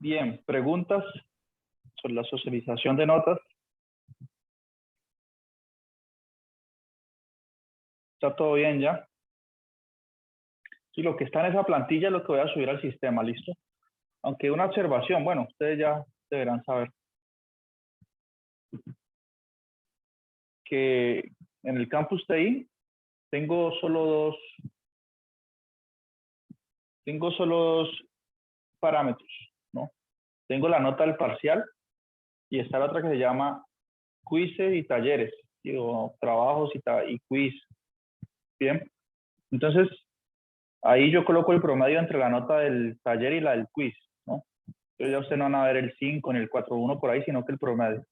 Bien, preguntas sobre la socialización de notas. ¿Está todo bien ya? Sí, lo que está en esa plantilla es lo que voy a subir al sistema, ¿listo? Aunque una observación, bueno, ustedes ya deberán saber que en el campus TI tengo solo dos parámetros, ¿no? Tengo la nota del parcial y está la otra que se llama quizzes y talleres, o trabajos y quiz. Bien, entonces ahí yo coloco el promedio entre la nota del taller y la del quiz, ¿no? Entonces ya ustedes no van a ver el 5 ni el 4.1 por ahí, sino que el promedio.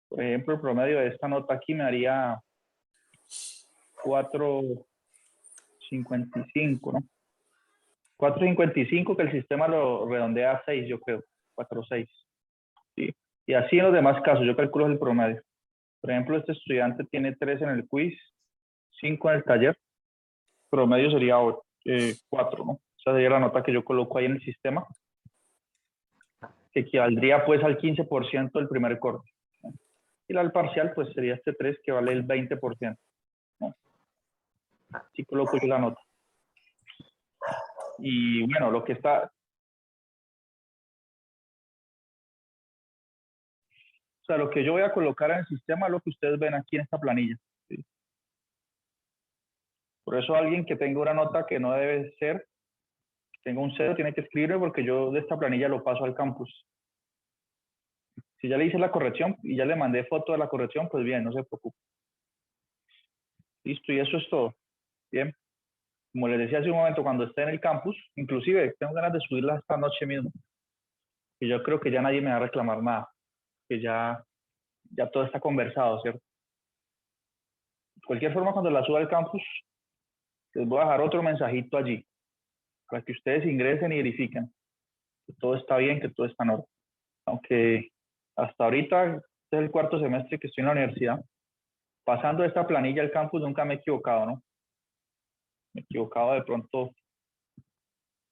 Por ejemplo, el promedio de esta nota aquí me haría 4.55, ¿no? 4.55 que el sistema lo redondea a 6, yo creo. 4.6. ¿Sí? Y así en los demás casos, yo calculo el promedio. Por ejemplo, este estudiante tiene 3 en el quiz, 5 en el taller. Promedio sería 4, ¿no? Esa sería la nota que yo coloco ahí en el sistema, que equivaldría pues al 15% del primer corte, ¿no? Y la del parcial pues sería este 3 que vale el 20%, ¿no? Así coloco yo la nota. Y bueno, lo que está... O sea, lo que yo voy a colocar en el sistema es lo que ustedes ven aquí en esta planilla, ¿sí? Por eso alguien que tenga una nota que no debe ser, tenga un 0, tiene que escribirme porque yo de esta planilla lo paso al campus. Si ya le hice la corrección y ya le mandé foto de la corrección, pues bien, no se preocupe. Listo, y eso es todo. Bien. Como les decía hace un momento, cuando esté en el campus, inclusive tengo ganas de subirla esta noche mismo. Y yo creo que ya nadie me va a reclamar nada. Que ya todo está conversado, ¿cierto? De cualquier forma, cuando la suba al campus, les voy a dejar otro mensajito allí, para que ustedes ingresen y verifiquen que todo está bien, que todo está en orden. Aunque hasta ahorita, este es el cuarto semestre que estoy en la universidad, pasando esta planilla al campus nunca me he equivocado, ¿no? Me he equivocado de pronto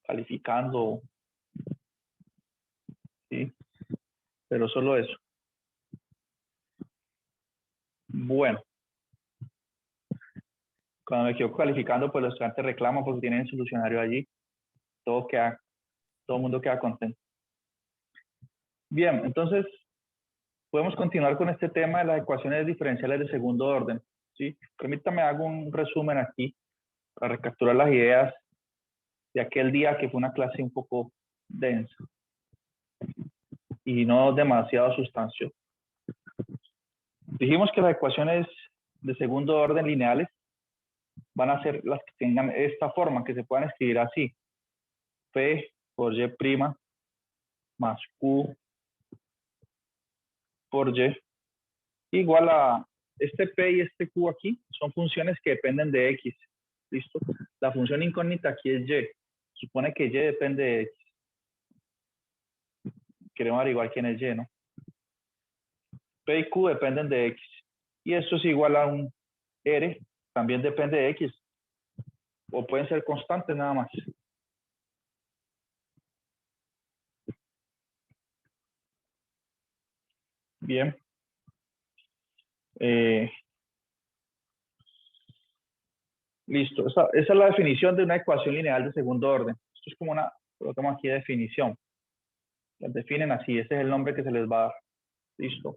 calificando, ¿sí? Pero solo eso. Bueno, cuando me equivoco calificando, pues los estudiantes reclaman porque tienen el solucionario allí. Todo el mundo queda contento. Bien, entonces podemos continuar con este tema de las ecuaciones diferenciales de segundo orden, ¿sí? Permítame hago un resumen aquí para recapturar las ideas de aquel día que fue una clase un poco densa y no demasiado sustanciosa. Dijimos que las ecuaciones de segundo orden lineales van a ser las que tengan esta forma, que se puedan escribir así. P por Y' más Q por Y igual a este P y este Q aquí, son funciones que dependen de X. ¿Listo? La función incógnita aquí es Y. Supone que Y depende de X. Queremos averiguar quién es Y, ¿no? P y Q dependen de X. Y esto es igual a un R, también depende de X. O pueden ser constantes nada más. Bien. Listo. Esa es la definición de una ecuación lineal de segundo orden. Esto es como una, colocamos aquí definición. Las definen así, ese es el nombre que se les va a dar. Listo.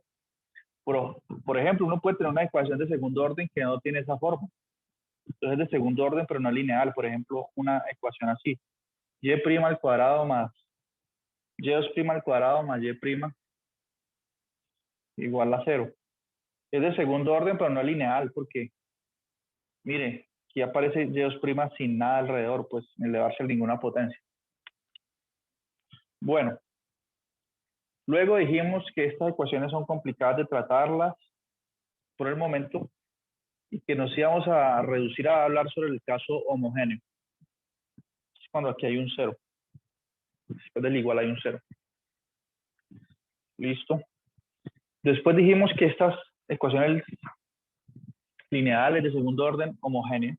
Por ejemplo, uno puede tener una ecuación de segundo orden que no tiene esa forma. Entonces es de segundo orden, pero no lineal. Por ejemplo, una ecuación así. Y' al cuadrado más y2' al cuadrado más y' igual a 0. Es de segundo orden, pero no lineal, porque, mire, aquí aparece y2' sin nada alrededor, pues sin elevarse a ninguna potencia. Bueno, luego dijimos que estas ecuaciones son complicadas de tratarlas por el momento y que nos íbamos a reducir a hablar sobre el caso homogéneo. Es cuando aquí hay un 0. Después del igual hay un 0. Listo. Después dijimos que estas ecuaciones lineales de segundo orden homogéneas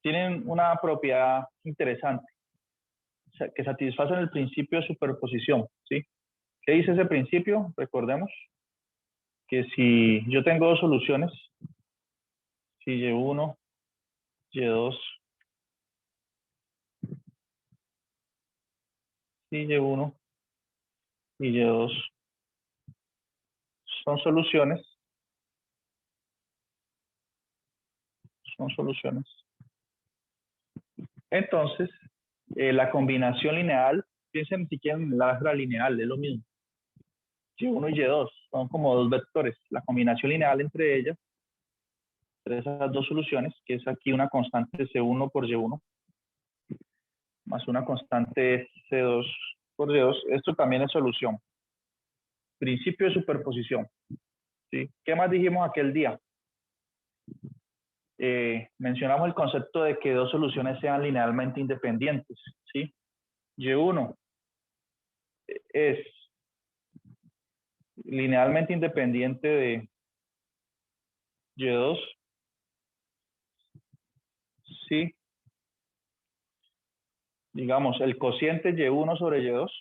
tienen una propiedad interesante. que satisfacen el principio de superposición, ¿sí? ¿Qué dice ese principio? Recordemos que si yo tengo dos soluciones, si Y1, Y2, si Y1 y Y2 son soluciones, entonces la combinación lineal, piensen si quieren en la álgebra lineal, es lo mismo. Y1 y Y2 son como dos vectores. La combinación lineal entre ellas, entre esas dos soluciones, que es aquí una constante C1 por Y1, más una constante C2 por Y2, esto también es solución. Principio de superposición, ¿sí? ¿Qué más dijimos aquel día? Mencionamos el concepto de que dos soluciones sean linealmente independientes, ¿sí? Y1 es linealmente independiente de Y2, ¿sí? Digamos, el cociente Y1 sobre Y2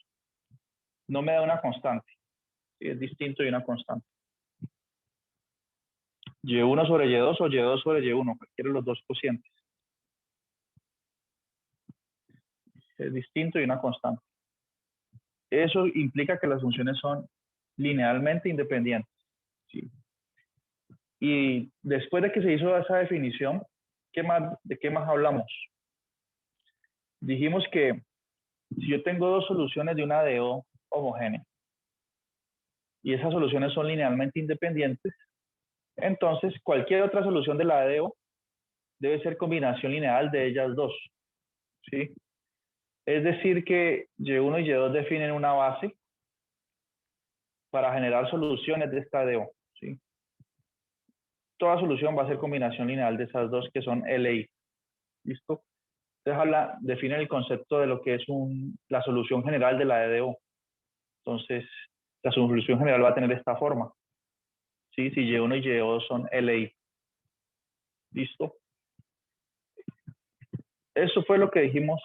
no me da una constante, ¿sí? Es distinto de una constante. Y1 sobre Y2 o Y2 sobre Y1, cualquiera de los dos cocientes. Es distinto de una constante. Eso implica que las funciones son linealmente independientes, ¿sí? Y después de que se hizo esa definición, ¿de qué más hablamos? Dijimos que si yo tengo dos soluciones de una ADO homogénea y esas soluciones son linealmente independientes, entonces cualquier otra solución de la ADO debe ser combinación lineal de ellas dos, ¿sí? Es decir que Y1 y Y2 definen una base para generar soluciones de esta ADO, ¿sí? Toda solución va a ser combinación lineal de esas dos que son LI. ¿Listo? Entonces define el concepto de lo que es la solución general de la EDO. Entonces, la solución general va a tener esta forma, ¿sí? Si Y1 y Y2 son LI. ¿Listo? Eso fue lo que dijimos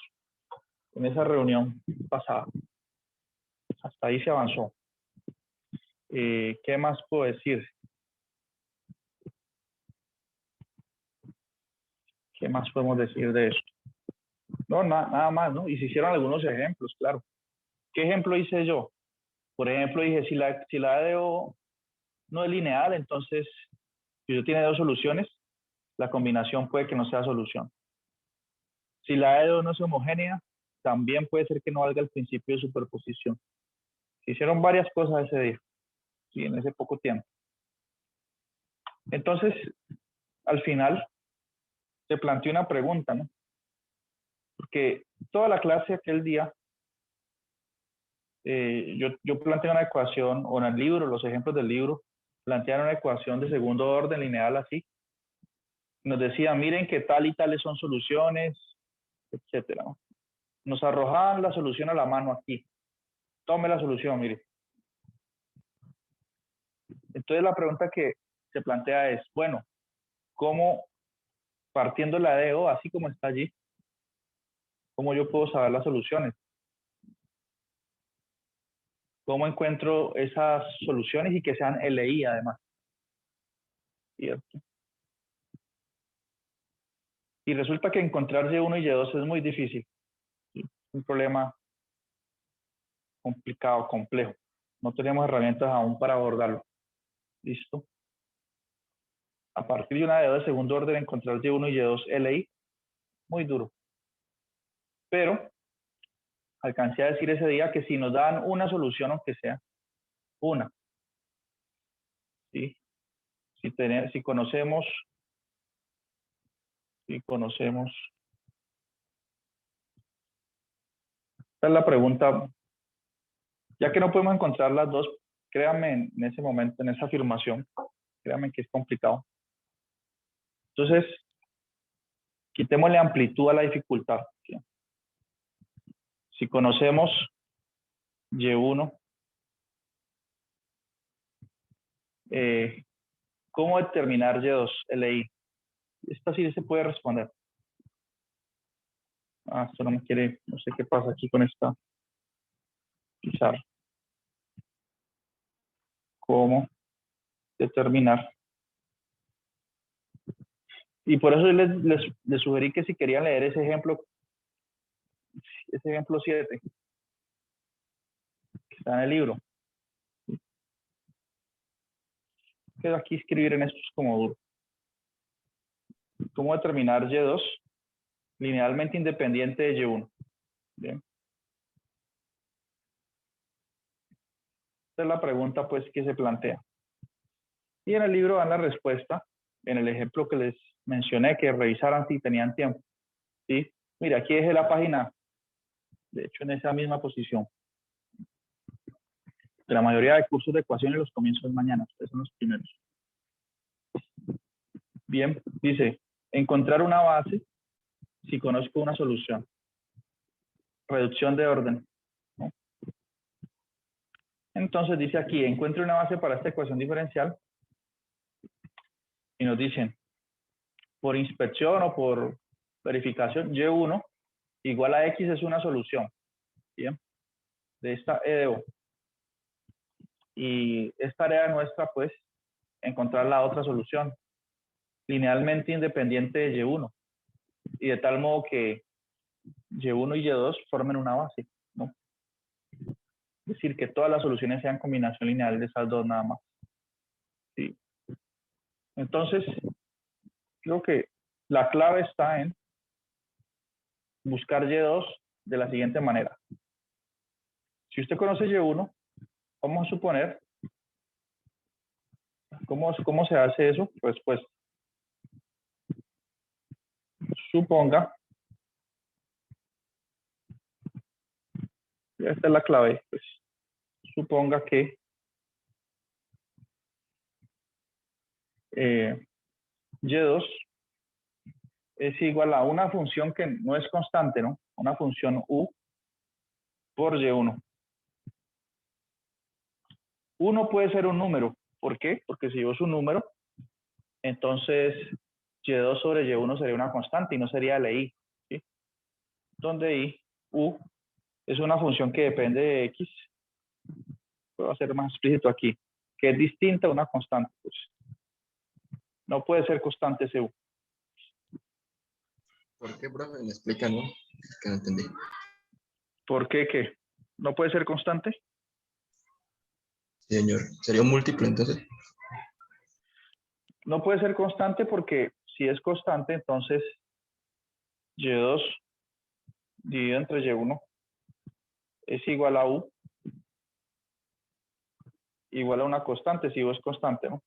en esa reunión pasada. Hasta ahí se avanzó. ¿Qué más puedo decir? ¿Qué más podemos decir de esto? No, nada más, ¿no? Y se hicieron algunos ejemplos, claro. ¿Qué ejemplo hice yo? Por ejemplo, dije, si la EDO no es lineal, entonces, si yo tiene dos soluciones, la combinación puede que no sea solución. Si la EDO no es homogénea, también puede ser que no valga el principio de superposición. Se hicieron varias cosas ese día, ¿sí? En ese poco tiempo. Entonces, al final, se planteó una pregunta, ¿no? Porque toda la clase aquel día, yo planteé una ecuación, o en el libro, los ejemplos del libro, plantearon una ecuación de segundo orden lineal así. Nos decía, miren que tal y tales son soluciones, etcétera, ¿no? Nos arrojaban la solución a la mano aquí. Tome la solución, mire. Entonces la pregunta que se plantea es, bueno, ¿cómo, partiendo la DO, así como está allí, cómo yo puedo saber las soluciones? ¿Cómo encuentro esas soluciones y que sean LI además? ¿Cierto? Y resulta que encontrar Y1 y Y2 es muy difícil. ¿Sí? Un problema complicado, complejo. No tenemos herramientas aún para abordarlo. ¿Listo? A partir de una DO de segundo orden, encontrar Y1 y Y2 LI, muy duro. Pero alcancé a decir ese día que si nos dan una solución, aunque sea una, ¿sí? Si conocemos, esta es la pregunta, ya que no podemos encontrar las dos, créanme en ese momento, en esa afirmación, créanme que es complicado. Entonces, quitémosle amplitud a la dificultad, ¿sí? Si conocemos Y1, ¿cómo determinar Y2, LI? Esta sí se puede responder. Esto no me quiere, no sé qué pasa aquí con esta pizarra. ¿Cómo determinar? Y por eso les sugerí que si querían leer ese ejemplo 7, que está en el libro, que aquí escribir en esto es como duro. ¿Cómo determinar Y2 linealmente independiente de Y1? Bien. Esta es la pregunta pues que se plantea. Y en el libro dan la respuesta en el ejemplo que les mencioné, que revisaran si tenían tiempo. ¿Sí? Mira, aquí dejé la página, de hecho en esa misma posición. La mayoría de cursos de ecuaciones los comienzo mañana, ustedes son los primeros. Bien, dice, encontrar una base si conozco una solución. Reducción de orden, ¿no? Entonces dice aquí, encuentre una base para esta ecuación diferencial y nos dicen, por inspección o por verificación, Y1 igual a X es una solución, ¿bien? De esta E de O. Y es tarea nuestra, pues, encontrar la otra solución, linealmente independiente de Y1, y de tal modo que Y1 y Y2 formen una base, ¿no? Es decir, que todas las soluciones sean combinación lineal de esas dos nada más. ¿Sí? Entonces, creo que la clave está en buscar Y2 de la siguiente manera. Si usted conoce Y1, vamos a suponer, ¿cómo se hace eso? Pues suponga, esta es la clave, pues suponga que Y2 es igual a una función que no es constante, ¿no? Una función U por Y1. 1 puede ser un número. ¿Por qué? Porque si yo es un número, entonces Y2 sobre Y1 sería una constante y no sería LI. ¿Sí? Donde I, U, es una función que depende de X. Puedo hacer más explícito aquí, que es distinta a una constante. Pues no puede ser constante ese U. ¿Por qué, profe? Me explica, ¿no? Que no entendí. ¿Por qué? ¿Qué? ¿No puede ser constante? Sí, señor. ¿Sería un múltiplo entonces? No puede ser constante porque si es constante, entonces Y2 dividido entre Y1 es igual a U, igual a una constante, si U es constante, ¿no?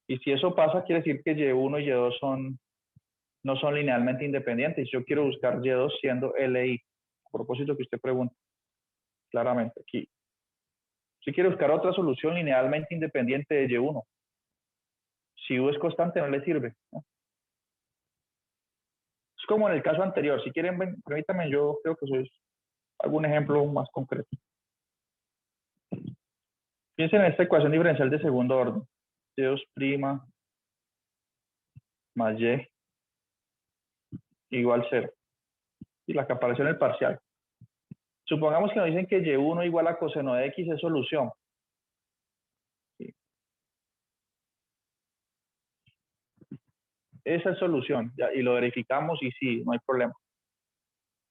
Y si eso pasa, quiere decir que Y1 y Y2 no son linealmente independientes. Yo quiero buscar Y2 siendo LI. A propósito que usted pregunta claramente aquí. Si quiero buscar otra solución linealmente independiente de Y1, si U es constante no le sirve, ¿no? Es como en el caso anterior. Si quieren, permítanme, yo creo que eso es algún ejemplo más concreto. Piensen en esta ecuación diferencial de segundo orden. Y2' más Y igual 0. Y la que apareció en el parcial. Supongamos que nos dicen que Y1 igual a coseno de X es solución. ¿Sí? Esa es solución. ¿Ya? Y lo verificamos y sí, no hay problema.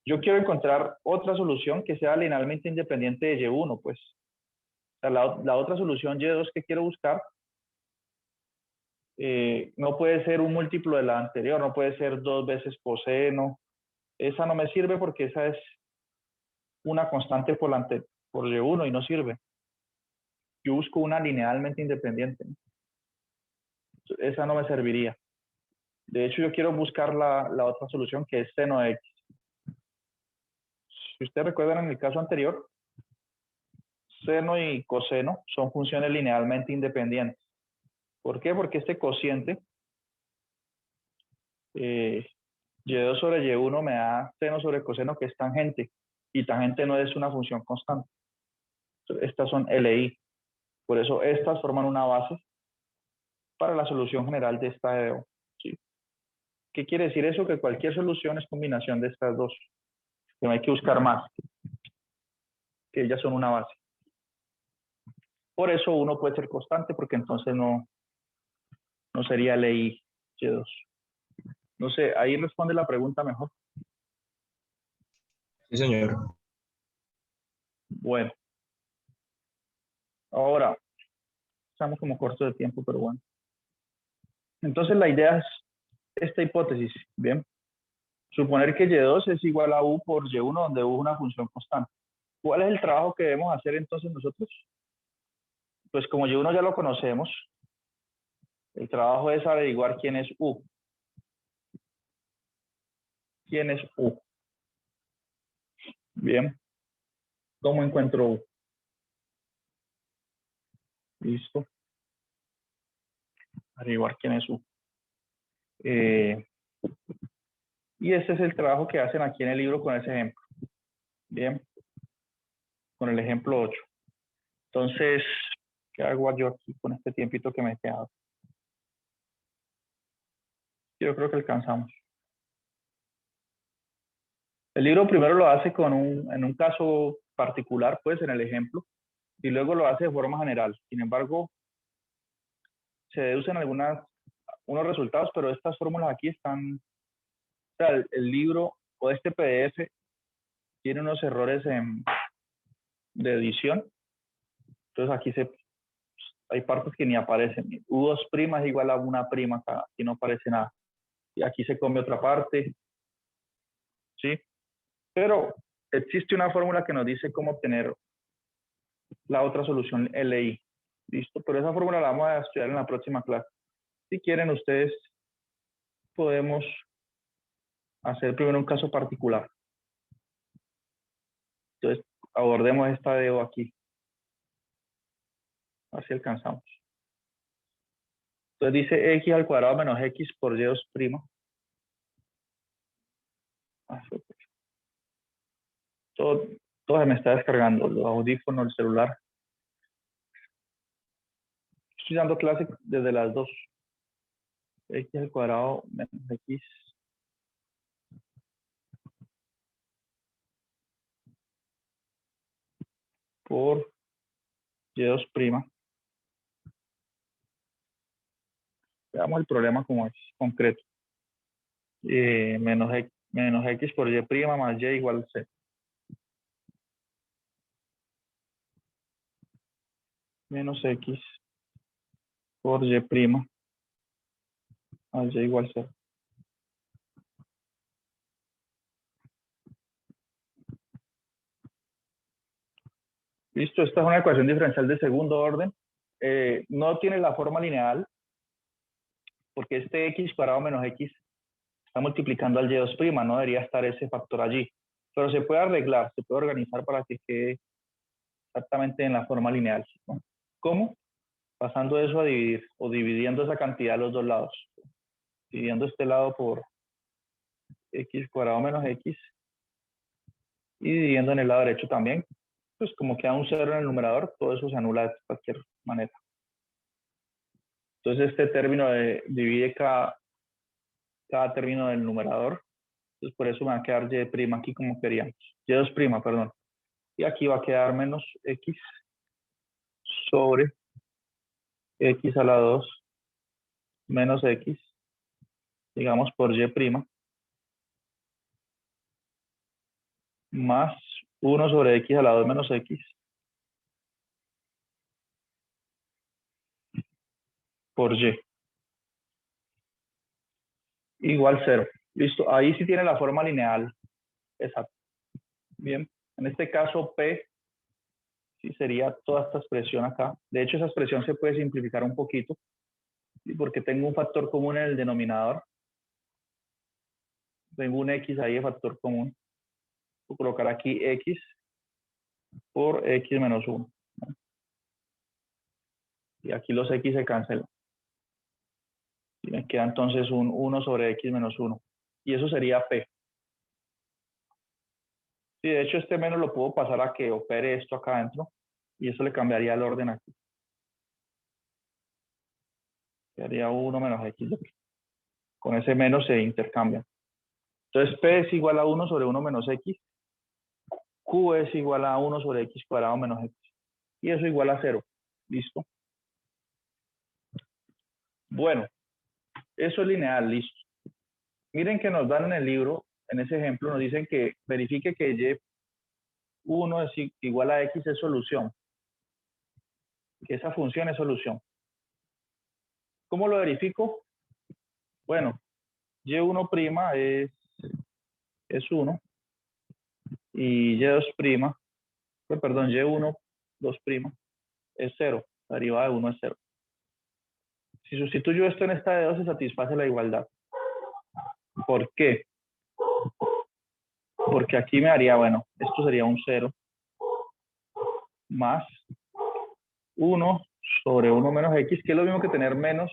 Yo quiero encontrar otra solución que sea linealmente independiente de Y1, pues. O sea, la otra solución Y2 que quiero buscar no puede ser un múltiplo de la anterior, no puede ser 2 veces coseno. Esa no me sirve porque esa es una constante por Y1 y no sirve. Yo busco una linealmente independiente, ¿no? Esa no me serviría. De hecho, yo quiero buscar la otra solución que es seno de X. Si ustedes recuerdan en el caso anterior, seno y coseno son funciones linealmente independientes. ¿Por qué? Porque este cociente Y2 sobre Y1 me da seno sobre coseno que es tangente. Y tangente no es una función constante. Estas son LI. Por eso estas forman una base para la solución general de esta EO. ¿Sí? ¿Qué quiere decir eso? Que cualquier solución es combinación de estas dos. que no hay que buscar más, que ellas son una base. Por eso uno puede ser constante, porque entonces no sería ley Y2. No sé, ahí responde la pregunta mejor. Sí, señor. Bueno, ahora, estamos como cortos de tiempo, pero bueno. Entonces la idea es esta hipótesis, ¿bien? Suponer que Y2 es igual a U por Y1, donde U es una función constante. ¿Cuál es el trabajo que debemos hacer entonces nosotros? Pues como Y1 ya lo conocemos, el trabajo es averiguar quién es U. ¿Quién es U? Bien. ¿Cómo encuentro U? Listo. Averiguar quién es U. Y este es el trabajo que hacen aquí en el libro con ese ejemplo. Bien. Con el ejemplo 8. Entonces, ¿qué hago yo aquí con este tiempito que me he quedado? Yo creo que alcanzamos. El libro primero lo hace en un caso particular, pues en el ejemplo, y luego lo hace de forma general. Sin embargo, se deducen unos resultados, pero estas fórmulas aquí están, o sea, el libro o este PDF tiene unos errores de edición. Entonces aquí hay partes que ni aparecen. U2' es igual a una prima acá, aquí no aparece nada. Y aquí se come otra parte, ¿sí? Pero existe una fórmula que nos dice cómo obtener la otra solución LI. ¿Listo? Pero esa fórmula la vamos a estudiar en la próxima clase. Si quieren, ustedes podemos hacer primero un caso particular. Entonces, abordemos esta de aquí. Así alcanzamos. Entonces dice x al cuadrado menos x por y2'. Todo, todo se me está descargando, los audífonos, el celular. Estoy dando clase desde las 2. X al cuadrado menos x por y2'. Veamos el problema como es concreto. Menos x por y' más y igual a c. Menos x por y' más y igual a c. Listo, esta es una ecuación diferencial de segundo orden. No tiene la forma lineal, porque este x cuadrado menos x está multiplicando al y2', no debería estar ese factor allí. Pero se puede arreglar, se puede organizar para que quede exactamente en la forma lineal, ¿no? ¿Cómo? Pasando eso a dividir, o dividiendo esa cantidad a los dos lados. Dividiendo este lado por x cuadrado menos x, y dividiendo en el lado derecho también. Pues como queda un 0 en el numerador, todo eso se anula de cualquier manera. Entonces este término divide cada término del numerador. Entonces por eso me va a quedar y' aquí como queríamos. Y2', perdón. Y aquí va a quedar menos x sobre x a la 2 menos x, digamos por y', más 1 sobre x a la 2 menos x por y igual 0. Listo, ahí sí tiene la forma lineal. Exacto. Bien, en este caso P sí sería toda esta expresión acá. De hecho, esa expresión se puede simplificar un poquito, ¿sí? Porque tengo un factor común en el denominador. Tengo un x ahí de factor común. Voy a colocar aquí x por x menos 1. Y aquí los x se cancelan. Y me queda entonces un 1 sobre x menos 1. Y eso sería P. Sí, de hecho este menos lo puedo pasar a que opere esto acá adentro. Y eso le cambiaría el orden aquí. Quedaría 1 menos x. Con ese menos se intercambian. Entonces P es igual a 1 sobre 1 menos x. Q es igual a 1 sobre X cuadrado menos X. Y eso igual a 0. ¿Listo? Bueno, eso es lineal, listo. Miren que nos dan en el libro, en ese ejemplo, nos dicen que verifique que Y1 es igual a X es solución. Que esa función es solución. ¿Cómo lo verifico? Bueno, Y1' es 1 y Y2', perdón, Y1, 2' es 0. La derivada de 1 es 0. Si sustituyo esto en esta de 2 se satisface la igualdad. ¿Por qué? Porque aquí me daría, bueno, esto sería un 0 más 1 sobre 1 menos X, que es lo mismo que tener menos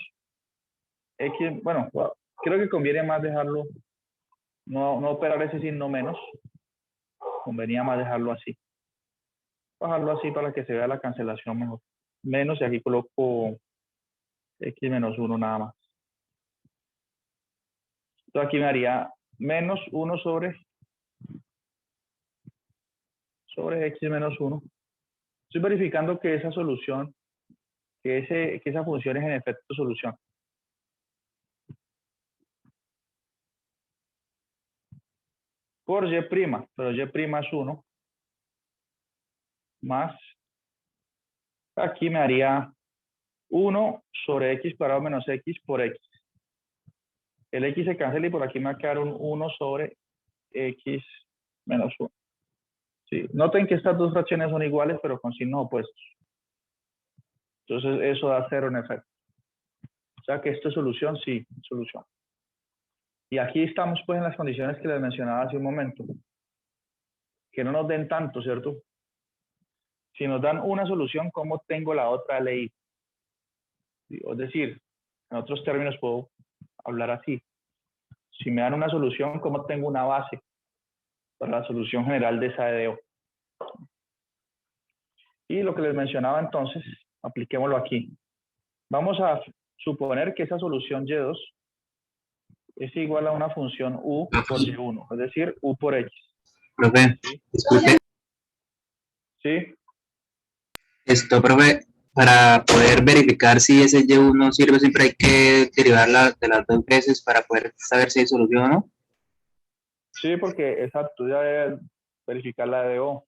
X. Bueno, creo que conviene más dejarlo, no operar ese signo menos. Convenía más dejarlo así. Bajarlo así para que se vea la cancelación mejor. Menos y aquí coloco X menos 1 nada más. Entonces aquí me haría menos 1 sobre X menos 1. Estoy verificando que esa solución, que esa función es en efecto solución. Por Y', pero Y' es 1, más, aquí me haría 1 sobre X cuadrado menos X por X. El X se cancela y por aquí me va a quedar un 1 sobre X menos 1. Sí. Noten que estas dos fracciones son iguales, pero con signos opuestos. Entonces, eso da 0 en efecto. O sea que esto es solución, sí, solución. Y aquí estamos pues en las condiciones que les mencionaba hace un momento. Que no nos den tanto, ¿cierto? Si nos dan una solución, ¿cómo tengo la otra ley? Es decir, en otros términos puedo hablar así. Si me dan una solución, ¿cómo tengo una base para la solución general de esa EDO? Y lo que les mencionaba entonces, apliquémoslo aquí. Vamos a suponer que esa solución Y2 es igual a una función U por Y1, es decir, U por X. Profe, ¿Sí? disculpe, ¿Sí? profe, para poder verificar si ese Y1 sirve, siempre hay que derivarla de las dos veces para poder saber si hay solución o no. Sí, porque exacto, ya debe verificar la EDO.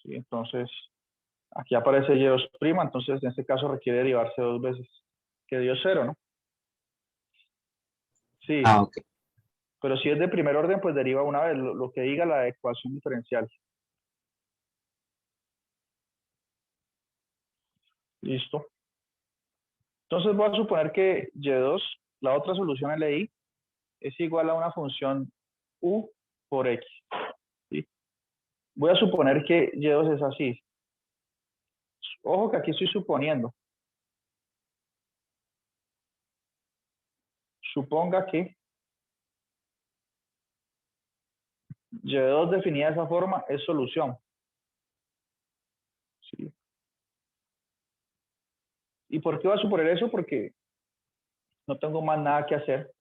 ¿Sí? Entonces, aquí aparece Y2', entonces en este caso requiere derivarse dos veces, que dio 0, ¿no? Sí, Ah, ok. pero si es de primer orden, pues deriva una vez, lo que diga la ecuación diferencial. Listo. Entonces voy a suponer que Y2, la otra solución LI, es igual a una función U por X. ¿Sí? Voy a suponer que Y2 es así. Ojo que aquí estoy suponiendo. Suponga que Y2 definida de esa forma es solución. ¿Sí? ¿Y por qué voy a suponer eso? Porque no tengo más nada que hacer.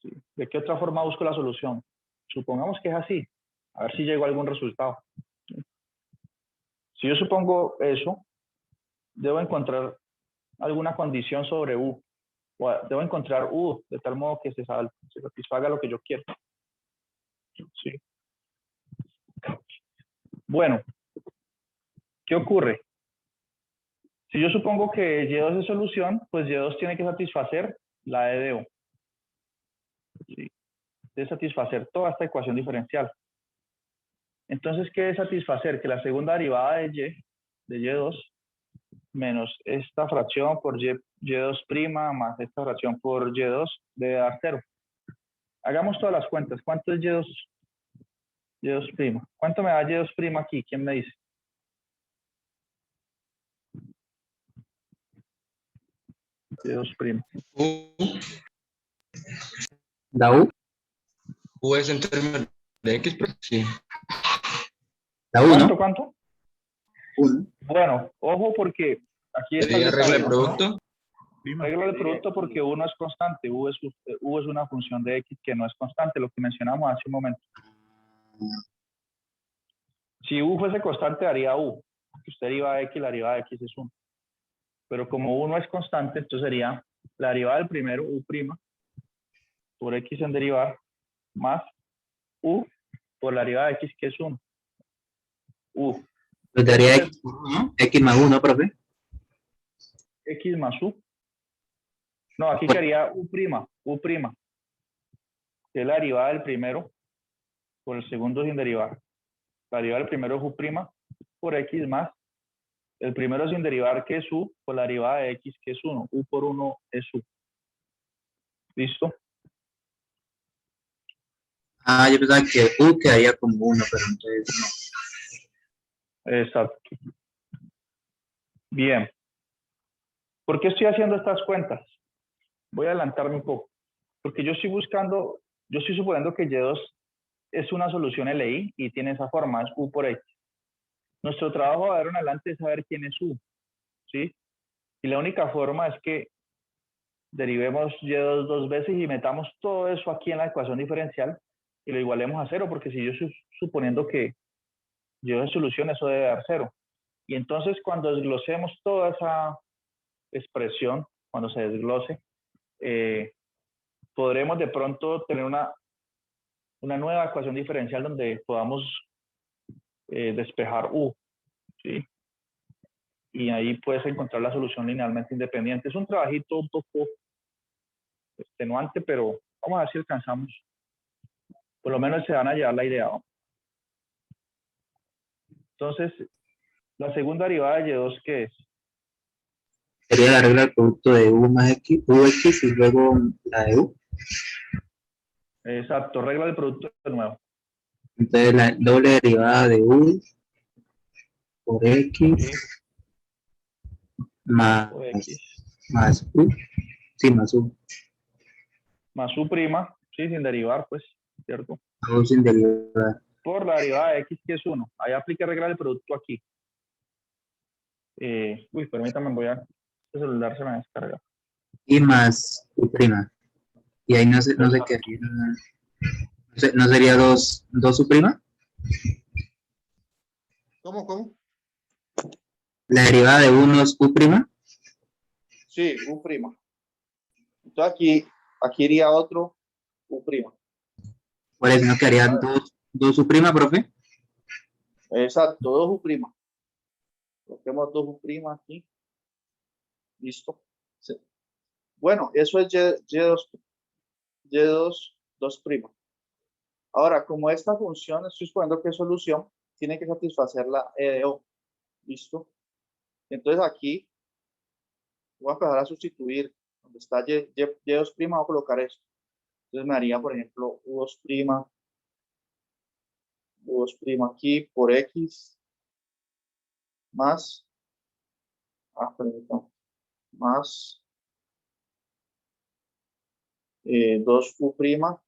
¿Sí? ¿De qué otra forma busco la solución? Supongamos que es así. A ver si llego a algún resultado. ¿Sí? Si yo supongo eso, debo encontrar alguna condición sobre U. O debo encontrar U de tal modo que se satisfaga lo que yo quiero. ¿Sí? Bueno, ¿qué ocurre? Si yo supongo que Y2 es solución, pues Y2 tiene que satisfacer la E de U. ¿Sí? Debe satisfacer toda esta ecuación diferencial. Entonces, ¿qué es satisfacer? Que la segunda derivada de Y2, menos esta fracción por Y2' más esta fracción por Y2 debe dar 0. Hagamos todas las cuentas. ¿Cuánto es Y2'? ¿Cuánto me da Y2' aquí? ¿Quién me dice? Y2'. U, ¿La U? U es en términos de X, pero sí. ¿La U, no? ¿Cuánto? 1. Bueno, ojo porque aquí está el Sería regla detalle, de ¿no? producto. Regla del producto porque U no es constante. U es una función de X que no es constante, lo que mencionamos hace un momento. Si U fuese constante, daría U. Si usted deriva de X, la derivada de X es 1. Pero como U no es constante, entonces sería la derivada del primero, U' por X en derivar, más U por la derivada de X, que es 1. U. Nos daría X por 1, X más 1, profe. X más U. No, aquí quedaría U', que es la derivada del primero por el segundo sin derivar. La derivada del primero es U' por X más el primero sin derivar, que es U, por la derivada de X, que es 1. U por 1 es U. ¿Listo? Ah, yo pensaba que U quedaría como 1, pero entonces no. Exacto. Bien. ¿Por qué estoy haciendo estas cuentas? Voy a adelantarme un poco. Porque yo estoy suponiendo que Y2 es una solución LI y tiene esa forma, es U por X. Nuestro trabajo de ahora en adelante es saber quién es U, ¿sí? Y la única forma es que derivemos Y2 dos veces y metamos todo eso aquí en la ecuación diferencial y lo igualemos a 0, porque si yo estoy suponiendo que Y2 es solución, eso debe dar 0. Y entonces cuando desglosemos toda esa expresión, cuando se desglose, podremos de pronto tener una nueva ecuación diferencial donde podamos despejar U, ¿sí? Y ahí puedes encontrar la solución linealmente independiente. Es un trabajito un poco extenuante, pero vamos a ver si alcanzamos. Por lo menos se van a llevar la idea, ¿no? Entonces, la segunda derivada de Y2, ¿qué es? Sería la regla del producto de U más X, UX y luego la de U. Exacto, regla del producto de nuevo. Entonces la doble derivada de U por X, ¿Sí? más, O X. más U. Sí, más U. Más U', sí, sin derivar, pues, ¿cierto? U sin derivar. Por la derivada de X, que es 1. Ahí aplica regla del producto aquí. Permítame, este celular se me descarga. Y más U'. Y ahí no sé qué. ¿No sería 2 U'? ¿Cómo? La derivada de 1 es U'. Sí, U'. Entonces aquí iría otro U'. Por eso no quedaría 2 U', profe. Exacto, 2 U'. Coloquemos 2 U' aquí. Listo. Sí. Bueno, eso es Y2, 2'. Ahora, como esta función, estoy suponiendo que es solución, tiene que satisfacer la E de O. ¿Listo? Entonces aquí voy a empezar a sustituir. Donde está Y2', voy a colocar esto. Entonces me haría, por ejemplo, U2', U2' aquí por X más, más 2U',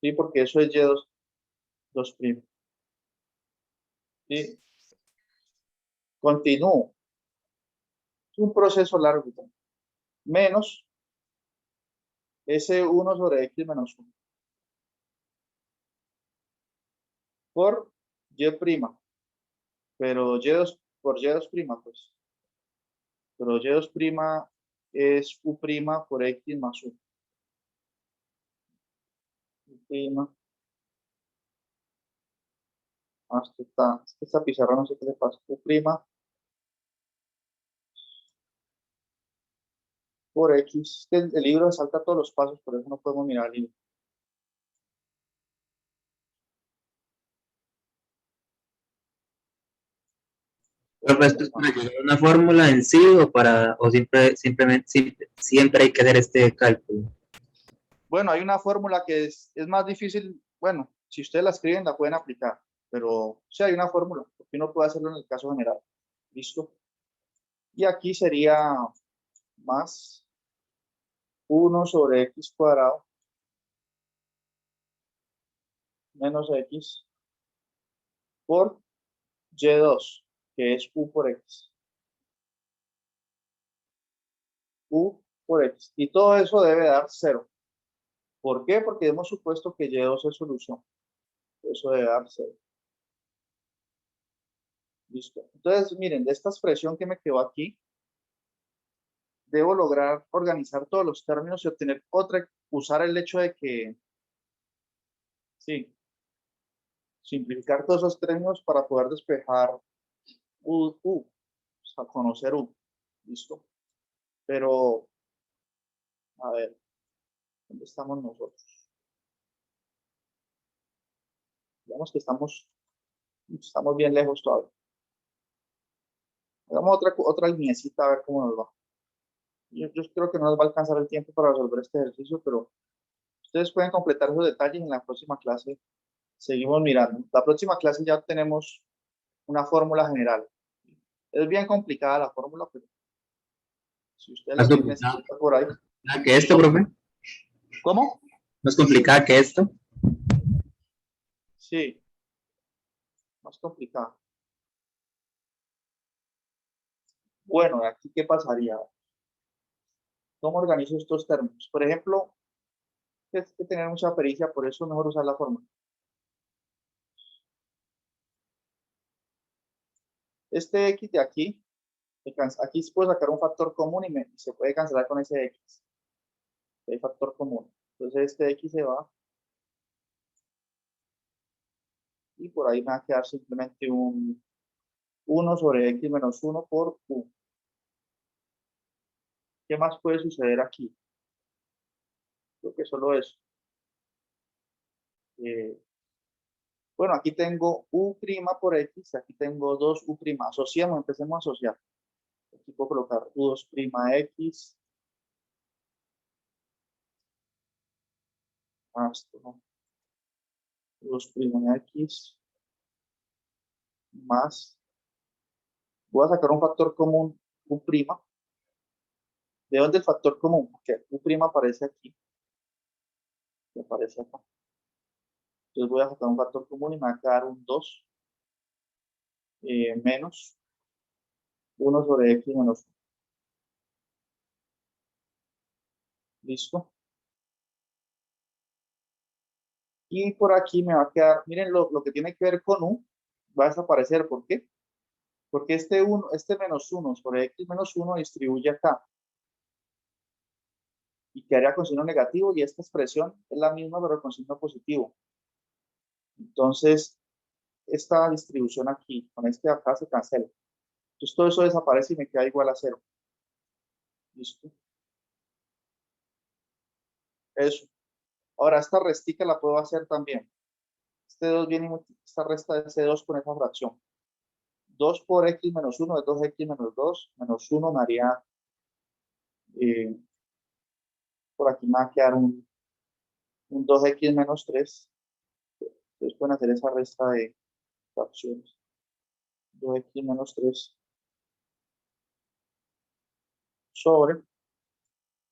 ¿sí? Porque eso es Y2, 2'. ¿Sí? Continúo. Es un proceso largo. Menos S1 sobre X menos 1 por Y', pero Y2 por Y2', pues. Pero Y2' es U' por X más 1. U'. Esta pizarra no sé qué le pasa. U' por X. El libro salta todos los pasos, por eso no podemos mirar el libro. Profe, ¿esto es para llegar a una fórmula en sí o siempre hay que hacer este cálculo? Bueno, hay una fórmula que es más difícil. Bueno, si ustedes la escriben, la pueden aplicar. Pero sí hay una fórmula, porque uno puede hacerlo en el caso general. ¿Listo? Y aquí sería más 1 sobre X cuadrado menos X por Y2, que es U por X. U por X. Y todo eso debe dar 0. ¿Por qué? Porque hemos supuesto que Y2 es solución. Eso debe dar 0. Listo. Entonces, miren, de esta expresión que me quedó aquí, debo lograr organizar todos los términos y obtener otra, usar el hecho de que, sí, simplificar todos esos términos para poder despejar o sea, conocer U. Listo. Pero, a ver, ¿dónde estamos nosotros? Digamos que estamos bien lejos todavía. Hagamos otra lineecita a ver cómo nos va. Yo creo que no nos va a alcanzar el tiempo para resolver este ejercicio, pero ustedes pueden completar esos detalles en la próxima clase. Seguimos mirando. La próxima clase ya tenemos una fórmula general. Es bien complicada la fórmula, pero si ustedes Más la tienen complicado escrita por ahí. que esto, profe. ¿Cómo? Más complicada que esto. Sí, más complicada. Bueno, aquí qué pasaría. ¿Cómo organizo estos términos? Por ejemplo, hay que tener mucha pericia, por eso es mejor usar la fórmula. Este X de aquí, aquí se puede sacar un factor común y se puede cancelar con ese X. Hay factor común. Entonces este X se va. Y por ahí me va a quedar simplemente un 1 sobre X menos 1 por U. ¿Qué más puede suceder aquí? Creo que solo eso. Bueno, aquí tengo U' por X, aquí tengo 2U'. Asociamos, empecemos a asociar. Aquí puedo colocar U2'X. Esto, ¿no? U2'X más. Voy a sacar un factor común, U'. ¿De dónde el factor común? Porque U' aparece aquí. Y aparece acá. Entonces voy a sacar un factor común y me va a quedar un 2 menos 1 sobre X menos 1. ¿Listo? Y por aquí me va a quedar, miren, lo que tiene que ver con U va a desaparecer. ¿Por qué? Porque este menos 1 sobre X menos 1 distribuye acá. Y quedaría con signo negativo y esta expresión es la misma pero con signo positivo. Entonces, esta distribución aquí, con este de acá se cancela. Entonces todo eso desaparece y me queda igual a 0. ¿Listo? Eso. Ahora, esta restica la puedo hacer también. Este 2 viene y esta resta de ese 2 con esa fracción. 2 por X menos 1 es 2X menos 2, menos 1 me haría, por aquí me va a quedar un 2X menos 3. Entonces pueden hacer esa resta de fracciones. 2X menos 3 sobre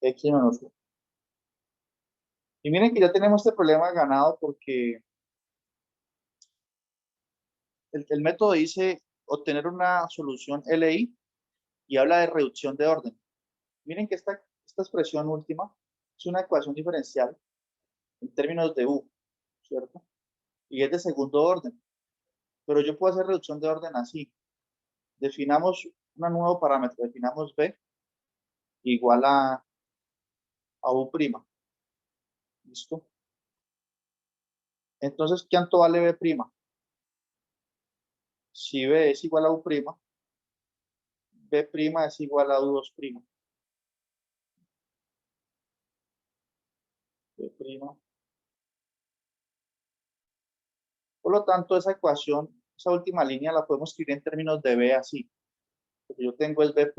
X menos 1. Y miren que ya tenemos este problema ganado porque el método dice obtener una solución LI y habla de reducción de orden. Miren que esta expresión última es una ecuación diferencial en términos de U, ¿cierto? Y es de segundo orden. Pero yo puedo hacer reducción de orden así. Definamos un nuevo parámetro, definamos B igual a U'. ¿Listo? Entonces, ¿cuánto vale B'? Si B es igual a U', B' es igual a U2'. B'. Por lo tanto, esa ecuación, esa última línea la podemos escribir en términos de B así. Lo que yo tengo es B'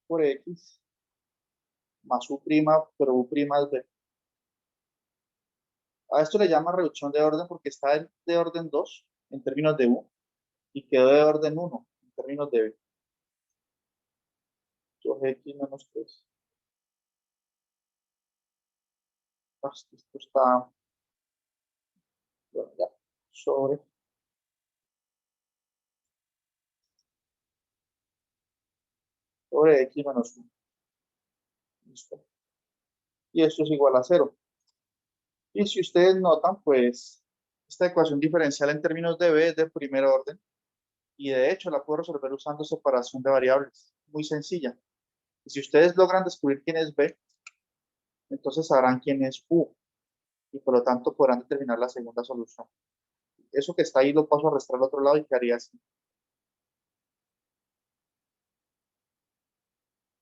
por X más U', pero U' es B. A esto le llama reducción de orden porque está de orden 2 en términos de U y quedó de orden 1 en términos de B. 2X menos 3. Esto está, bueno, ya, sobre X menos 1. Listo. Y esto es igual a 0. Y si ustedes notan, pues esta ecuación diferencial en términos de B es de primer orden Y de hecho la puedo resolver usando separación de variables. Muy sencilla. Y si ustedes logran descubrir quién es B, entonces sabrán quién es U. Y por lo tanto podrán determinar la segunda solución. Eso que está ahí lo paso a restar al otro lado y quedaría así.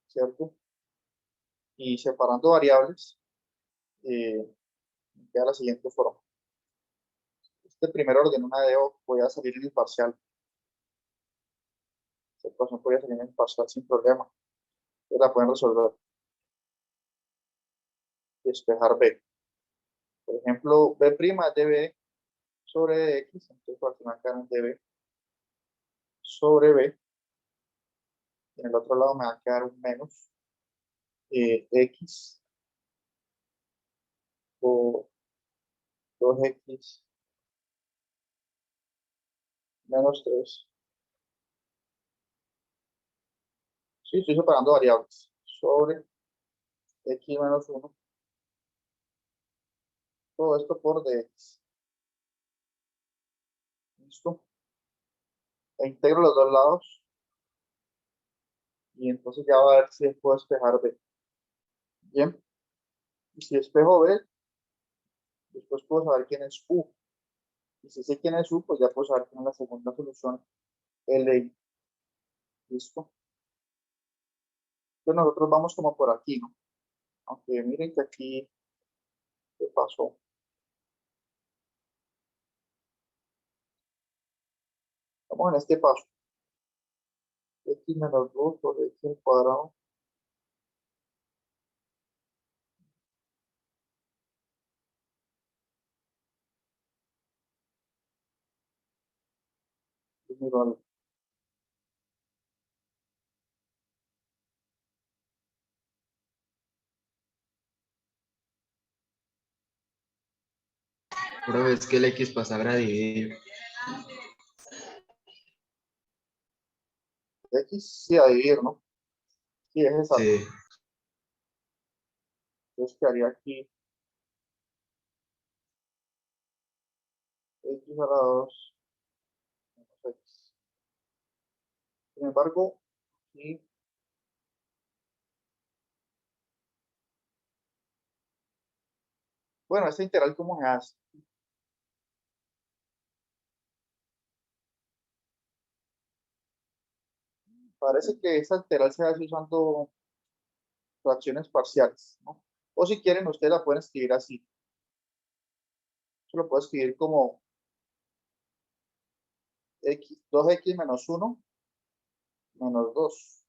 ¿Cierto? Y separando variables, queda la siguiente forma. Este primer orden, una de O, voy a salir en el parcial. Esta ecuación podría salir en el parcial sin problema. Entonces la pueden resolver. Despejar B. Por ejemplo, B' es dB sobre X, entonces por aquí me va a quedar un dB sobre B. Y en el otro lado me va a quedar un menos X o 2X menos 3. Sí, estoy separando variables. Sobre X menos 1. Todo esto por dx. ¿Listo? E integro los dos lados. Y entonces ya va a ver si puedo despejar B. Bien. Y si despejo B, después puedo saber quién es U. Y si sé quién es U, pues ya puedo saber quién es la segunda solución, LI. ¿Listo? Entonces nosotros vamos como por aquí, ¿no? Aunque miren que aquí, ¿qué pasó? Vamos en este paso. X menos 2 sobre X al cuadrado. Es mi valor. Pero es que el X pasará a dividir. X sí a dividir, ¿no? Sí, es esa. Sí. Entonces quedaría aquí X a la 2 menos X. Sin embargo, aquí, bueno, esta integral, ¿cómo se hace? Parece que esta integral se hace usando fracciones parciales, ¿no? O si quieren, ustedes la pueden escribir así. Yo lo puedo escribir como X, 2X menos 1 menos 2.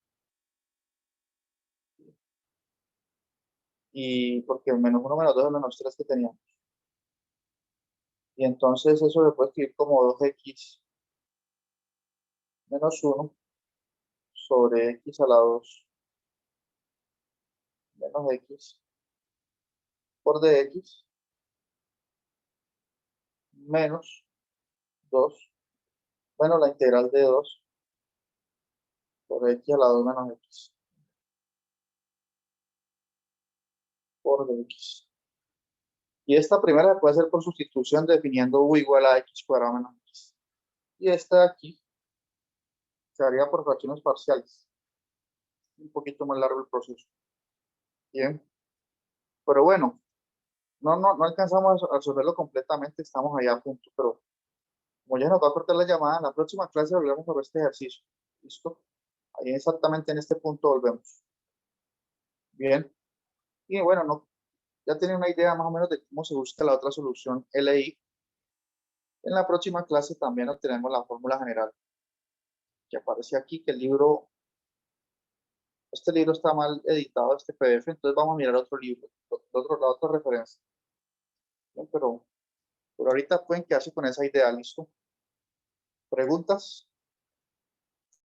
Y porque menos 1 menos 2 es menos 3 que teníamos. Y entonces eso lo puedo escribir como 2X menos 1 sobre X a la 2 menos X por dx menos 2 menos la integral de 2 por X a la 2 menos X por dx. Y esta primera se puede hacer por sustitución definiendo U igual a X cuadrado menos X. Y esta de aquí se haría por fracciones parciales. Un poquito más largo el proceso. Bien. Pero bueno, no alcanzamos a resolverlo completamente, estamos allá a punto, pero como ya nos va a cortar la llamada, en la próxima clase volvemos sobre este ejercicio. ¿Listo? Ahí exactamente en este punto volvemos. Bien. Y bueno, ya tienen una idea más o menos de cómo se busca la otra solución LI. En la próxima clase también obtenemos la fórmula general que aparece aquí, que este libro está mal editado, este PDF, entonces vamos a mirar otro libro, la otra referencia. Bien, pero ahorita pueden quedarse con esa idea, ¿listo? ¿Preguntas?